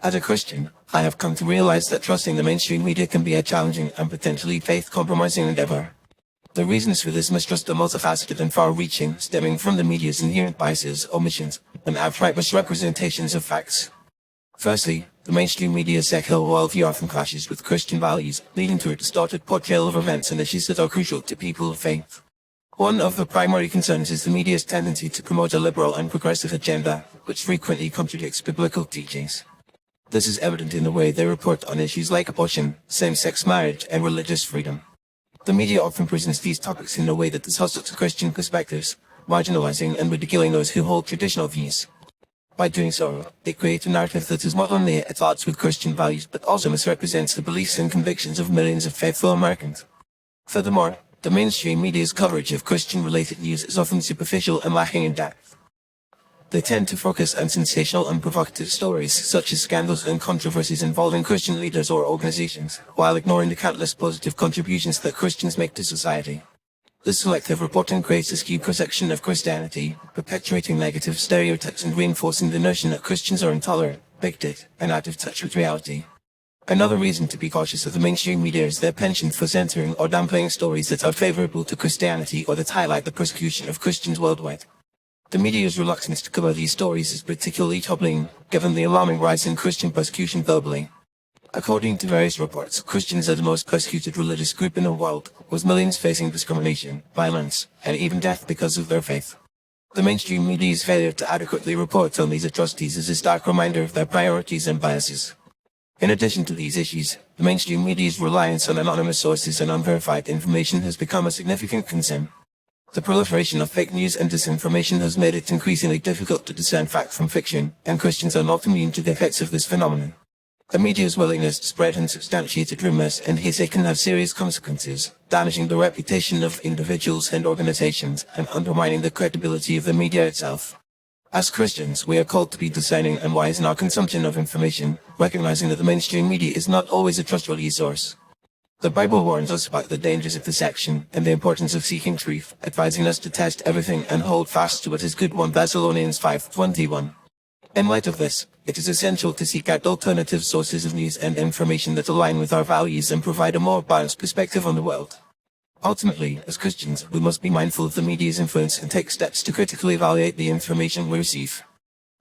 As a Christian, I have come to realize that trusting the mainstream media can be a challenging and potentially faith-compromising endeavor. The reasons for this mistrust are multifaceted and far-reaching, stemming from the media's inherent biases, omissions, and outright misrepresentations of facts. Firstly, the mainstream media's secular worldview often clashes with Christian values, leading to a distorted portrayal of events and issues that are crucial to people of faith. One of the primary concerns is the media's tendency to promote a liberal and progressive agenda, which frequently contradicts biblical teachings. This is evident in the way they report on issues like abortion, same-sex marriage, and religious freedom. The media often presents these topics in a way that is hostile to Christian perspectives, marginalizing and ridiculing those who hold traditional views. By doing so, they create a narrative that is not only at odds with Christian values but also misrepresents the beliefs and convictions of millions of faithful Americans. Furthermore, the mainstream media's coverage of Christian-related news is often superficial and lacking in depth. They tend to focus on sensational and provocative stories, such as scandals and controversies involving Christian leaders or organizations, while ignoring the countless positive contributions that Christians make to society. This selective reporting creates a skewed perception of Christianity, perpetuating negative stereotypes and reinforcing the notion that Christians are intolerant, bigoted, and out of touch with reality. Another reason to be cautious of the mainstream media is their penchant for censoring or downplaying stories that are favorable to Christianity or that highlight the persecution of Christians worldwide. The media's reluctance to cover these stories is particularly troubling, given the alarming rise in Christian persecution globally. According to various reports, Christians are the most persecuted religious group in the world, with millions facing discrimination, violence, and even death because of their faith. The mainstream media's failure to adequately report on these atrocities is a stark reminder of their priorities and biases. In addition to these issues, the mainstream media's reliance on anonymous sources and unverified information has become a significant concern. The proliferation of fake news and disinformation has made it increasingly difficult to discern fact from fiction, and Christians are not immune to the effects of this phenomenon. The media's willingness to spread unsubstantiated rumors and hearsay can have serious consequences, damaging the reputation of individuals and organizations, and undermining the credibility of the media itself. As Christians, we are called to be discerning and wise in our consumption of information, recognizing that the mainstream media is not always a trustworthy source. The Bible warns us about the dangers of deception and the importance of seeking truth, advising us to test everything and hold fast to what is good. 1 Thessalonians 5:21. In light of this, it is essential to seek out alternative sources of news and information that align with our values and provide a more balanced perspective on the world. Ultimately, as Christians, we must be mindful of the media's influence and take steps to critically evaluate the information we receive.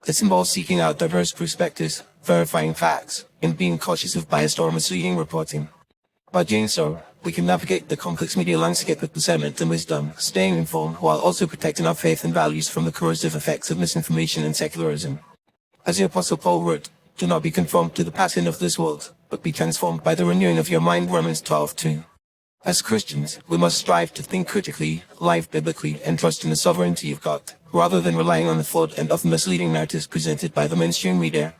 This involves seeking out diverse perspectives, verifying facts, and being cautious of biased or misleading reporting. By doing so, we can navigate the complex media landscape with discernment and wisdom, staying informed while also protecting our faith and values from the corrosive effects of misinformation and secularism. As the Apostle Paul wrote, "Do not be conformed to the pattern of this world, but be transformed by the renewing of your mind." Romans 12:2. As Christians, we must strive to think critically, live biblically, and trust in the sovereignty of God, rather than relying on the flawed and often misleading narratives presented by the mainstream media.